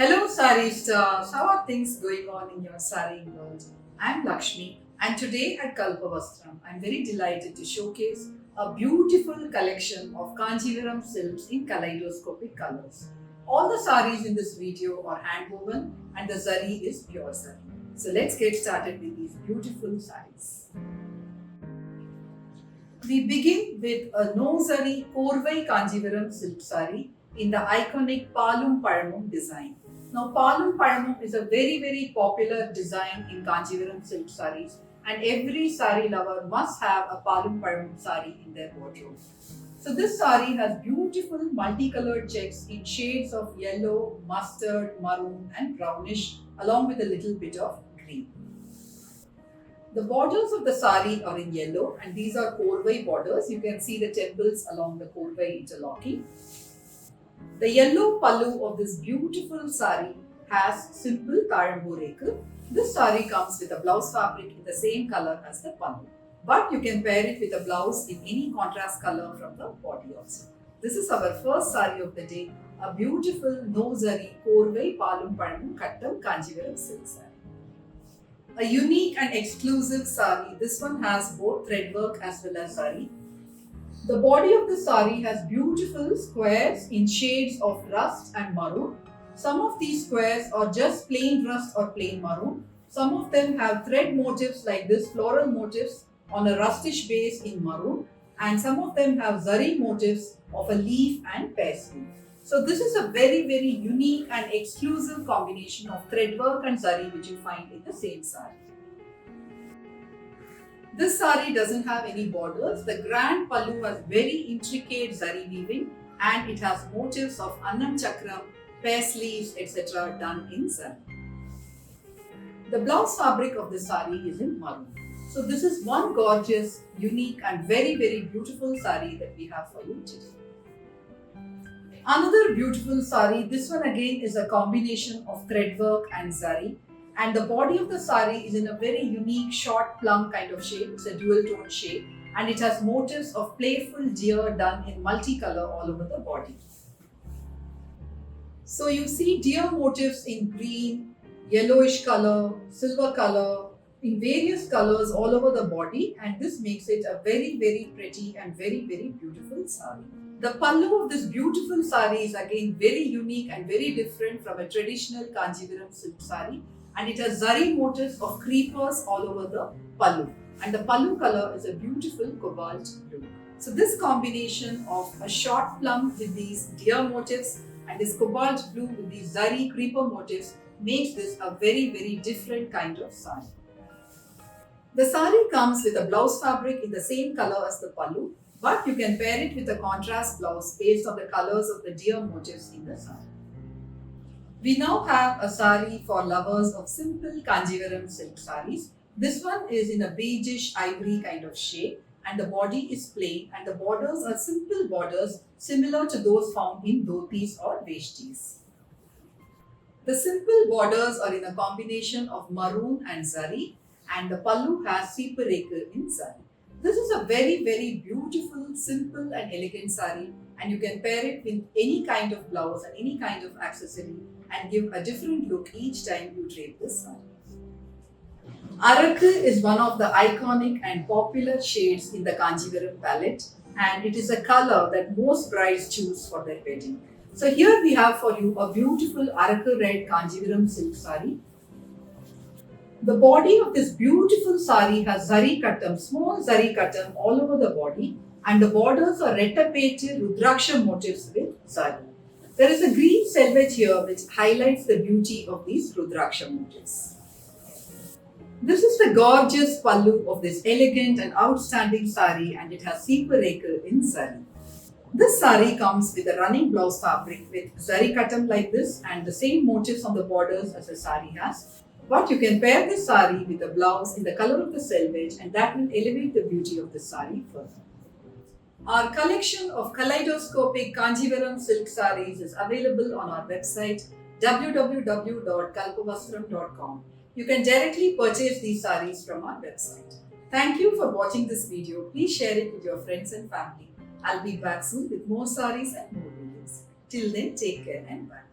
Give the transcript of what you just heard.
Hello, Sari stars. How are things going on in your Sari world? I'm Lakshmi, and today at Kalpavastram, I'm very delighted to showcase a beautiful collection of Kanjivaram silks in kaleidoscopic colors. All the saris in this video are hand woven, and the zari is pure zari. So let's get started with these beautiful saris. We begin with a no zari Korvai Kanjivaram silk sari in the iconic Palum Palamum design. Now, Palum Palamum is a very popular design in Kanjivaram silk saris, and every sari lover must have a Palum Palamum sari in their wardrobe. So this sari has beautiful multicolored checks in shades of yellow, mustard, maroon and brownish along with a little bit of green. The borders of the sari are in yellow, and these are Korvai borders. You can see the temples along the Korvai interlocking. The yellow pallu of this beautiful sari has simple Tarambu reku. This sari comes with a blouse fabric in the same color as the pallu, but you can pair it with a blouse in any contrast color from the body also. This is our first sari of the day, a beautiful no zari Korvai Palum Palamum Kattam Kanjivaram silk sari. A unique and exclusive sari. This one has both thread work as well as zari. The body of the sari has beautiful squares in shades of rust and maroon. Some of these squares are just plain rust or plain maroon. Some of them have thread motifs like this, floral motifs on a rustish base in maroon, and some of them have zari motifs of a leaf and paisley. So this is a very unique and exclusive combination of thread work and zari which you find in the same sari. This sari doesn't have any borders. The grand pallu has very intricate zari weaving, and it has motifs of annam chakram, paisleys, etc. done in zari. The blouse fabric of the sari is in maroon. So this is one gorgeous, unique and very beautiful sari that we have for you today. Another beautiful sari, this one again is a combination of thread work and zari, and the body of the sari is in a very unique short plum kind of shape. It's a dual tone shape, and it has motifs of playful deer done in multicolor all over the body. So you see deer motifs in green, yellowish color, silver color, in various colors all over the body, and this makes it a very pretty and very beautiful sari. The pallu of this beautiful sari is again very unique and very different from a traditional Kanjivaram silk sari, and it has zari motifs of creepers all over the pallu, and the pallu color is a beautiful cobalt blue. So this combination of a short plum with these deer motifs and this cobalt blue with these zari creeper motifs makes this a very different kind of sari. The sari comes with a blouse fabric in the same color as the pallu, but you can pair it with a contrast blouse based on the colors of the deer motifs in the sari. We now have a sari for lovers of simple Kanjivaram silk saris. This one is in a beigeish ivory kind of shade, and the body is plain, and the borders are simple borders similar to those found in dhotis or veshtis. The simple borders are in a combination of maroon and zari, and the pallu has seepareku in zari. This is a very beautiful, simple and elegant sari, and you can pair it with any kind of blouse and any kind of accessory and give a different look each time you drape this sari. Arakku is one of the iconic and popular shades in the Kanjivaram palette, and it is a color that most brides choose for their wedding. So here we have for you a beautiful Arakku red Kanjivaram silk sari. The body of this beautiful sari has zari kattam, small zari kattam all over the body, and the borders are rettapated Rudraksha motifs with zari. There is a green selvage here which highlights the beauty of these Rudraksha motifs. This is the gorgeous pallu of this elegant and outstanding sari, and it has seepareku in zari. This sari comes with a running blouse fabric with zari kattam like this and the same motifs on the borders as the sari has. But you can pair this sari with a blouse in the color of the selvage, and that will elevate the beauty of the sari further. Our collection of kaleidoscopic Kanjivaram silk saris is available on our website www.kalpavastram.com. You can directly purchase these saris from our website. Thank you for watching this video. Please share it with your friends and family. I'll be back soon with more saris and more videos. Till then, take care and bye.